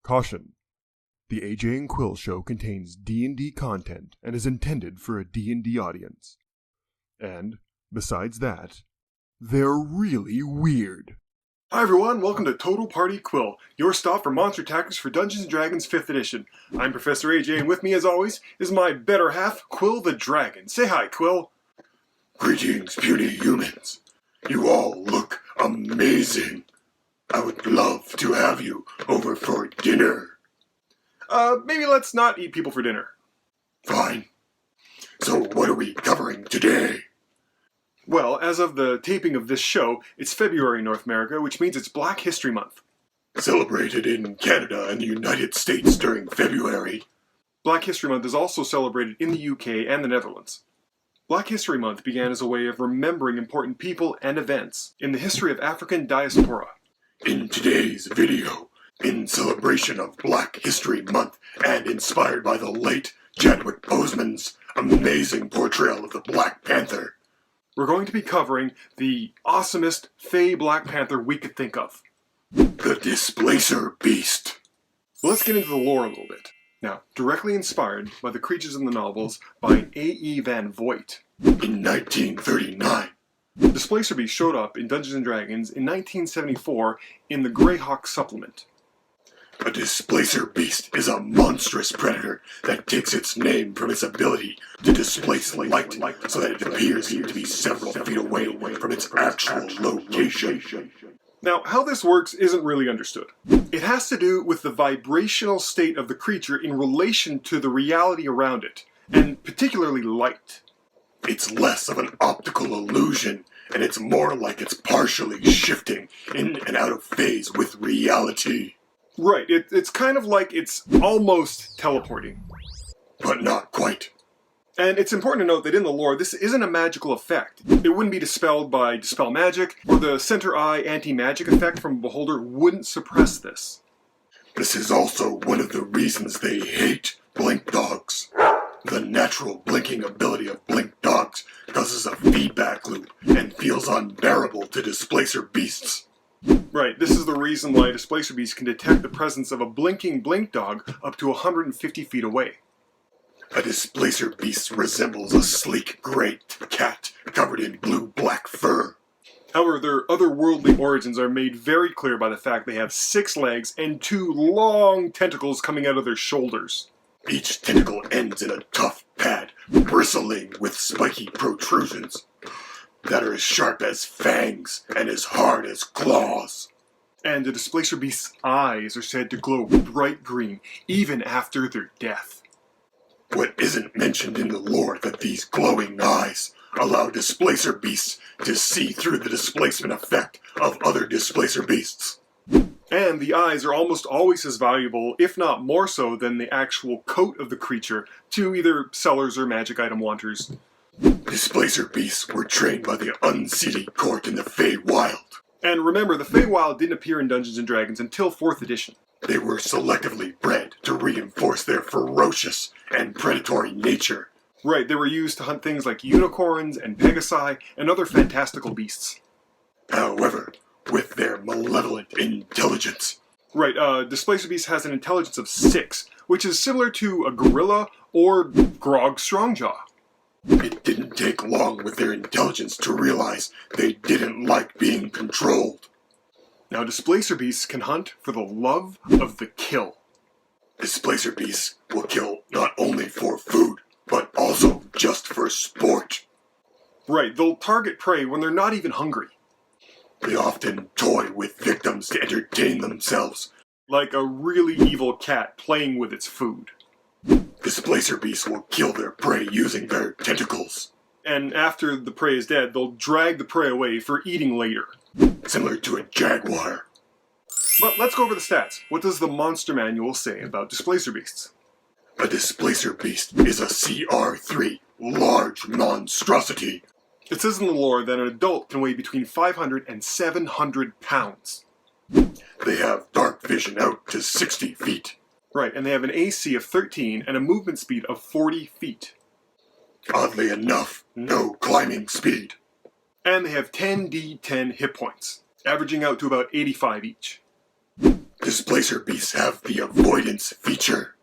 Caution! The AJ and Quill show contains D&D content and is intended for a D&D audience. And, besides that, they're really weird. Hi everyone, welcome to Total Party Quill, your stop for monster tactics for Dungeons & Dragons 5th edition. I'm Professor AJ, and with me as always is my better half, Quill the Dragon. Say hi, Quill. Greetings, puny humans. You all look amazing. I would love to have you over for dinner. Maybe let's not eat people for dinner. Fine. So what are we covering today? Well, as of the taping of this show, it's February in North America, which means it's Black History Month. Celebrated in Canada and the United States during February. Black History Month is also celebrated in the UK and the Netherlands. Black History Month began as a way of remembering important people and events in the history of African diaspora. In today's video, in celebration of Black History Month and inspired by the late Chadwick Boseman's amazing portrayal of the Black Panther, we're going to be covering the awesomest Fey Black Panther we could think of. the Displacer Beast. Let's get into the lore a little bit. Now, directly inspired by the creatures in the novels by A.E. Van Voigt. In 1939, Displacer Beast showed up in Dungeons & Dragons in 1974 in the Greyhawk supplement. a Displacer Beast is a monstrous predator that takes its name from its ability to displace light so that it appears to be several feet away from its actual location. Now, how this works isn't really understood. It has to do with the vibrational state of the creature in relation to the reality around it, and particularly light. It's less of an optical illusion, and it's more like it's partially shifting in and out of phase with reality. Right, it's kind of like it's almost teleporting. But not quite. And it's important to note that in the lore, this isn't a magical effect. It wouldn't be dispelled by Dispel Magic, or the Center Eye anti-magic effect from a Beholder wouldn't suppress this. This is also one of the reasons they hate blink dogs. The natural blinking ability of blink dogs causes a feedback loop and feels unbearable to Displacer Beasts. Right, this is the reason why Displacer Beast can detect the presence of a blinking blink dog up to 150 feet away. A Displacer Beast resembles a sleek gray cat covered in blue-black fur. However, their otherworldly origins are made very clear by the fact they have 6 legs and 2 long tentacles coming out of their shoulders. Each tentacle ends in a tough pad, bristling with spiky protrusions that are as sharp as fangs and as hard as claws. And the Displacer Beast's eyes are said to glow bright green, even after their death. What isn't mentioned in the lore that these glowing eyes allow Displacer Beasts to see through the displacement effect of other Displacer Beasts. And the eyes are almost always as valuable, if not more so, than the actual coat of the creature to either sellers or magic item wanters. Displacer Beasts were trained by the unseated court in the Feywild. And remember, the Feywild didn't appear in Dungeons & Dragons until 4th edition. They were selectively bred to reinforce their ferocious and predatory nature. Right, they were used to hunt things like unicorns and pegasi and other fantastical beasts. However, with their malevolent intelligence. Right, Displacer Beast has an intelligence of 6, which is similar to a gorilla or Grog Strongjaw. It didn't take long with their intelligence to realize they didn't like being controlled. Now, Displacer Beasts can hunt for the love of the kill. Displacer Beasts will kill not only for food, but also just for sport. Right, they'll target prey when they're not even hungry. They often toy with victims to entertain themselves. Like a really evil cat playing with its food. Displacer Beasts will kill their prey using their tentacles. And after the prey is dead, they'll drag the prey away for eating later. Similar to a jaguar. But let's go over the stats. What does the Monster Manual say about Displacer Beasts? A Displacer Beast is a CR3, large monstrosity. It says in the lore that an adult can weigh between 500 and 700 pounds. They have dark vision out to 60 feet. Right, and they have an AC of 13 and a movement speed of 40 feet. Oddly enough, no climbing speed. And they have 10d10 hit points, averaging out to about 85 each. Displacer Beasts have the avoidance feature.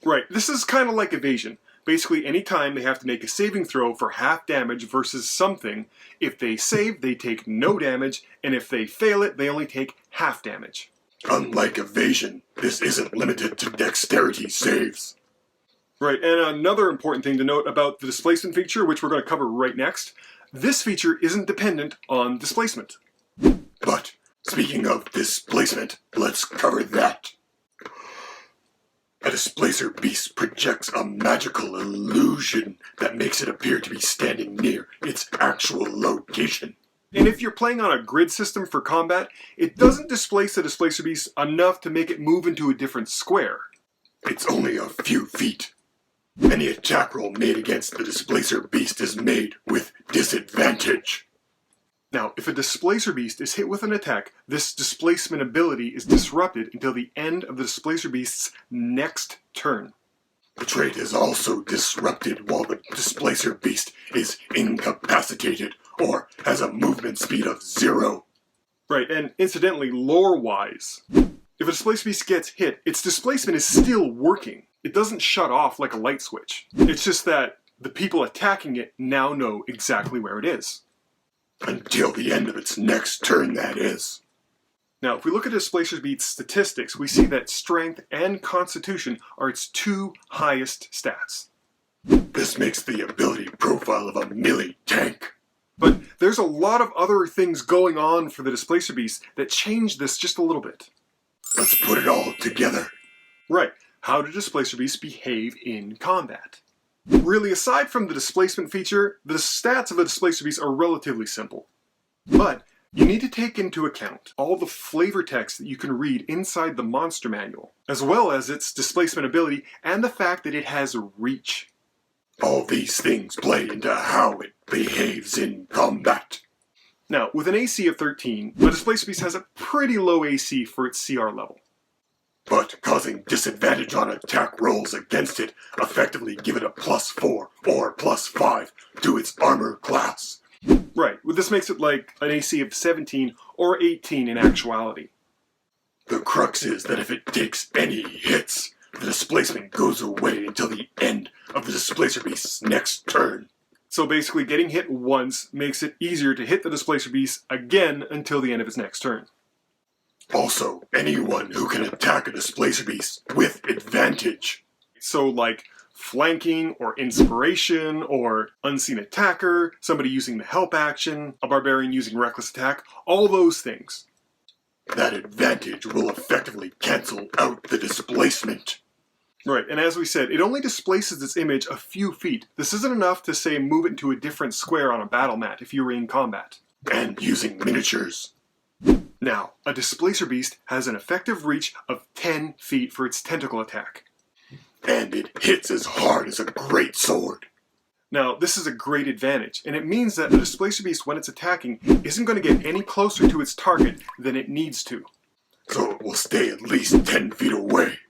Right, this is kind of like evasion. Basically, anytime they have to make a saving throw for half damage versus something, if they save, they take no damage, and if they fail it, they only take half damage. Unlike evasion, this isn't limited to dexterity saves. Right, and another important thing to note about the displacement feature, which we're going to cover right next, this feature isn't dependent on displacement. But, speaking of displacement, let's cover that. A Displacer Beast projects a magical illusion that makes it appear to be standing near its actual location. And if you're playing on a grid system for combat, it doesn't displace the Displacer Beast enough to make it move into a different square. It's only a few feet. Any attack roll made against the Displacer Beast is made with disadvantage. Now, if a Displacer Beast is hit with an attack, this displacement ability is disrupted until the end of the Displacer Beast's next turn. The trait is also disrupted while the Displacer Beast is incapacitated or has a movement speed of 0. Right, and incidentally, lore-wise, if a Displacer Beast gets hit, its displacement is still working. It doesn't shut off like a light switch. It's just that the people attacking it now know exactly where it is. Until the end of its next turn, that is. Now, if we look at Displacer Beast's statistics, we see that Strength and Constitution are its 2 highest stats. This makes the ability profile of a melee tank. But there's a lot of other things going on for the Displacer Beast that change this just a little bit. Let's put it all together. Right, how do Displacer Beasts behave in combat? Really, aside from the displacement feature, the stats of a Displacer Beast are relatively simple. But you need to take into account all the flavor text that you can read inside the monster manual, as well as its displacement ability and the fact that it has reach. All these things play into how it behaves in combat. Now, with an AC of 13, a Displacer Beast has a pretty low AC for its CR level. But causing disadvantage on attack rolls against it effectively give it a +4 or +5 to its armor class. Right, well, this makes it like an AC of 17 or 18 in actuality. The crux is that if it takes any hits, the displacement goes away until the end of the Displacer Beast's next turn. So basically, getting hit once makes it easier to hit the Displacer Beast again until the end of its next turn. Also, anyone who can attack a Displacer Beast with advantage. So like flanking or inspiration or unseen attacker, somebody using the help action, a barbarian using reckless attack, all those things. That advantage will effectively cancel out the displacement. Right, and as we said, it only displaces its image a few feet. This isn't enough to, say, move it into a different square on a battle mat if you were in combat. And using miniatures. Now, a Displacer Beast has an effective reach of 10 feet for its tentacle attack. And it hits as hard as a great sword. Now, this is a great advantage, and it means that a Displacer Beast, when it's attacking, isn't going to get any closer to its target than it needs to. So it will stay at least 10 feet away.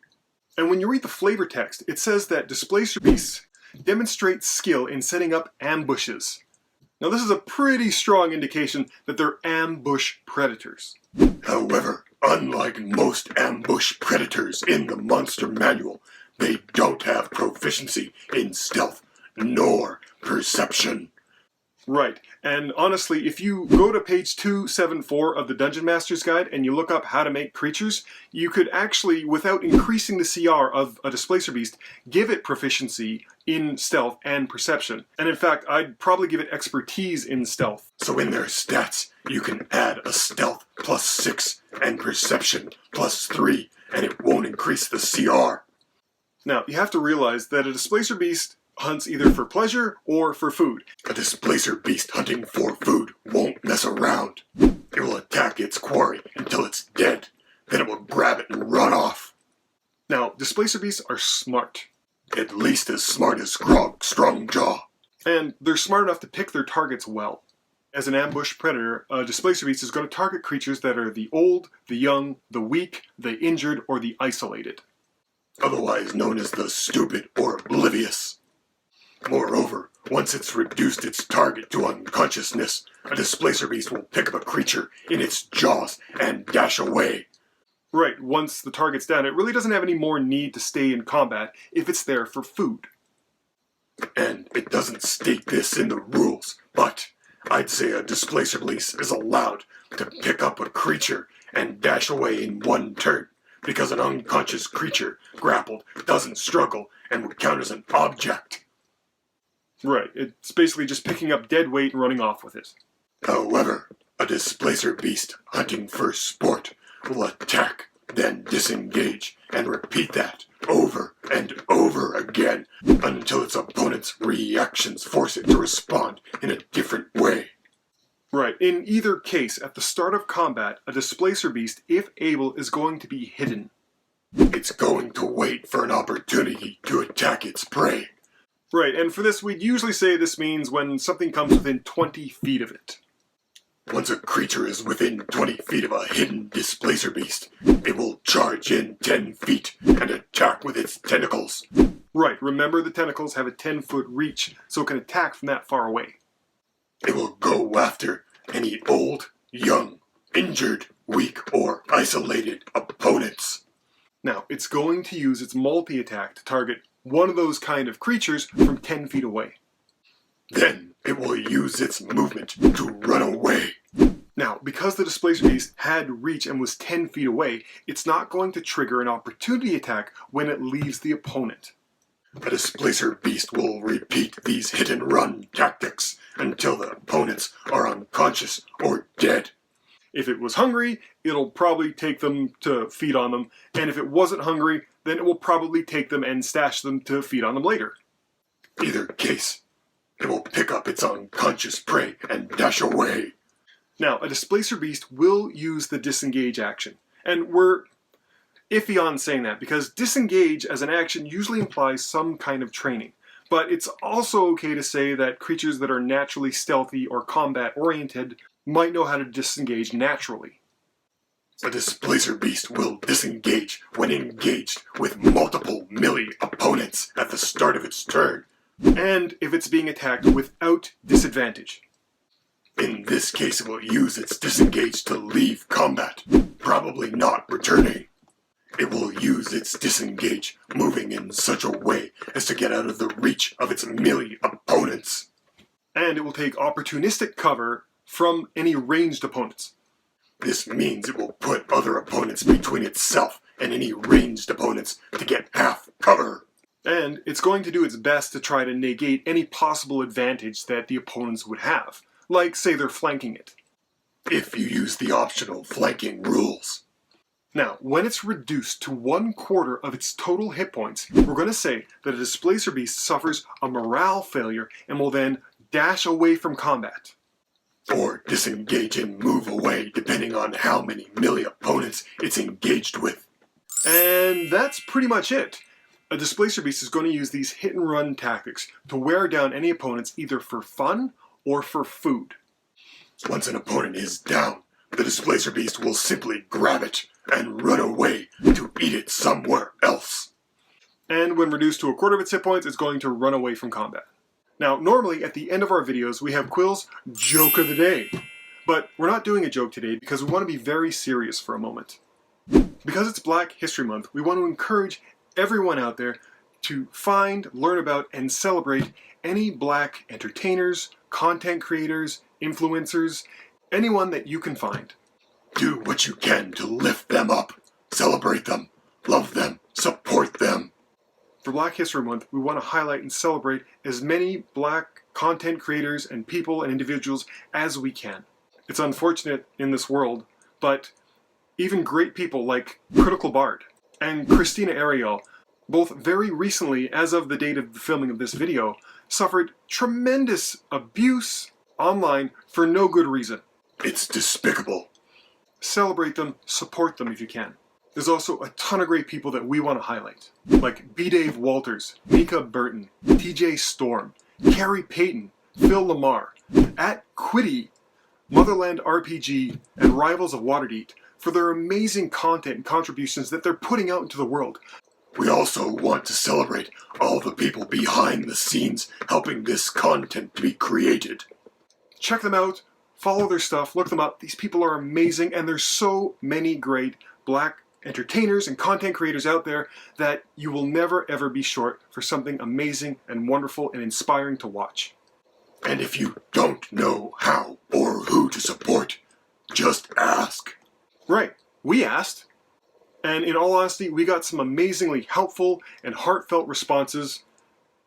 And when you read the flavor text, it says that Displacer Beasts demonstrate skill in setting up ambushes. Now, this is a pretty strong indication that they're ambush predators. However, unlike most ambush predators in the monster manual, they don't have proficiency in stealth nor perception. Right, and honestly, if you go to page 274 of the Dungeon Master's Guide and you look up how to make creatures, you could actually, without increasing the CR of a Displacer Beast, give it proficiency in stealth and perception. And in fact, I'd probably give it expertise in stealth. So in their stats, you can add a stealth +6 and perception +3, and it won't increase the CR. Now, you have to realize that a Displacer Beast hunts either for pleasure or for food. A Displacer Beast hunting for food won't mess around. It will attack its quarry until it's dead. Then it will grab it and run off. Now, Displacer Beasts are smart. At least as smart as Grog's strong jaw. And they're smart enough to pick their targets well. As an ambush predator, a Displacer Beast is going to target creatures that are the old, the young, the weak, the injured, or the isolated. Otherwise known as the stupid or oblivious. Moreover, once it's reduced its target to unconsciousness, a Displacer Beast will pick up a creature in its jaws and dash away. Right, once the target's down, it really doesn't have any more need to stay in combat if it's there for food. And it doesn't state this in the rules, but I'd say a Displacer Beast is allowed to pick up a creature and dash away in one turn, because an unconscious creature grappled doesn't struggle and would count as an object. Right, it's basically just picking up dead weight and running off with it. However, a Displacer Beast hunting for sport will attack, then disengage, and repeat that over and over again until its opponent's reactions force it to respond in a different way. Right, in either case, at the start of combat, a Displacer Beast, if able, is going to be hidden. It's going to wait for an opportunity to attack its prey. Right, and for this, we'd usually say this means when something comes within 20 feet of it. Once a creature is within 20 feet of a hidden Displacer Beast, it will charge in 10 feet and attack with its tentacles. Right, remember the tentacles have a 10-foot reach, so it can attack from that far away. It will go after any old, young, injured, weak, or isolated opponents. Now, it's going to use its multi-attack to target one of those kind of creatures from 10 feet away. Then it will use its movement to run away. Now, because the Displacer Beast had reach and was 10 feet away, it's not going to trigger an opportunity attack when it leaves the opponent. A Displacer Beast will repeat these hit-and-run tactics until the opponents are unconscious or dead. If it was hungry, it'll probably take them to feed on them, and if it wasn't hungry, then it will probably take them and stash them to feed on them later. Either case, it will pick up its unconscious prey and dash away. Now, a Displacer Beast will use the disengage action, and we're iffy on saying that because disengage as an action usually implies some kind of training. But it's also okay to say that creatures that are naturally stealthy or combat-oriented might know how to disengage naturally. A Displacer Beast will disengage when engaged with multiple melee opponents at the start of its turn, and if it's being attacked without disadvantage. In this case, it will use its disengage to leave combat, probably not returning. It will use its disengage, moving in such a way as to get out of the reach of its melee opponents. And it will take opportunistic cover from any ranged opponents. This means it will put other opponents between itself and any ranged opponents to get half cover. And it's going to do its best to try to negate any possible advantage that the opponents would have, like say they're flanking it. If you use the optional flanking rules. Now, when it's reduced to 1/4 of its total hit points, we're going to say that a Displacer Beast suffers a morale failure and will then dash away from combat. Or disengage and move away depending on how many melee opponents it's engaged with. And that's pretty much it. A Displacer Beast is going to use these hit-and-run tactics to wear down any opponents either for fun or for food. Once an opponent is down, the Displacer Beast will simply grab it and run away to eat it somewhere else. And when reduced to 1/4 of its hit points, it's going to run away from combat. Now, normally at the end of our videos, we have Quill's Joke of the Day. But we're not doing a joke today because we want to be very serious for a moment. Because it's Black History Month, we want to encourage everyone out there to find, learn about, and celebrate any Black entertainers, content creators, influencers, anyone that you can find. Do what you can to lift them up, celebrate them, love them, support them. For Black History Month, we want to highlight and celebrate as many Black content creators and people and individuals as we can. It's unfortunate in this world, but even great people like Critical Bard and Christina Ariel, both very recently, as of the date of the filming of this video, suffered tremendous abuse online for no good reason. It's despicable. Celebrate them, support them if you can. There's also a ton of great people that we want to highlight, like B. Dave Walters, Mika Burton, TJ Storm, Carrie Payton, Phil Lamar, at Quiddy, Motherland RPG, and Rivals of Waterdeep for their amazing content and contributions that they're putting out into the world. We also want to celebrate all the people behind the scenes helping this content to be created. Check them out, follow their stuff, look them up. These people are amazing, and there's so many great Black entertainers and content creators out there that you will never ever be short for something amazing and wonderful and inspiring to watch. And if you don't know how or who to support, just ask. Right, we asked. And in all honesty, we got some amazingly helpful and heartfelt responses.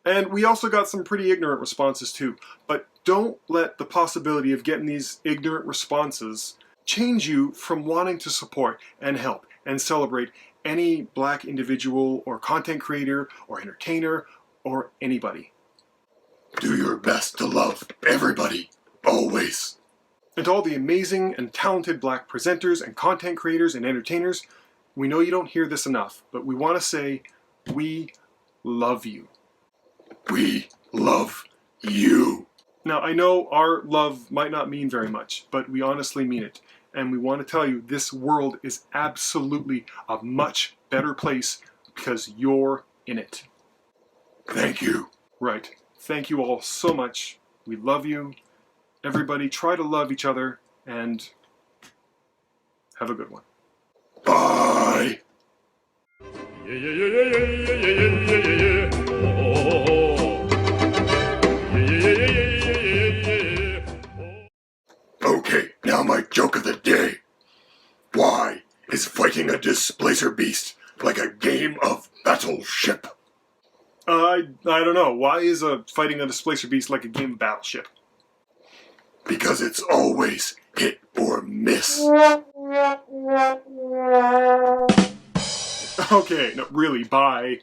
And we also got some pretty ignorant responses too. But don't let the possibility of getting these ignorant responses change you from wanting to support and help and celebrate any Black individual or content creator or entertainer or anybody. Do your best to love everybody, always. And to all the amazing and talented Black presenters and content creators and entertainers, we know you don't hear this enough, but we want to say, we love you. We love you. Now, I know our love might not mean very much, but we honestly mean it. And we want to tell you this world is absolutely a much better place because you're in it. Thank you. Right. Thank you all so much. We love you. Everybody try to love each other and have a good one. Bye. Okay, now my joke of the day. Why is fighting a Displacer Beast like a game of Battleship? I don't know. Why is fighting a Displacer Beast like a game of Battleship? Because it's always hit or miss. Okay, no, really, bye.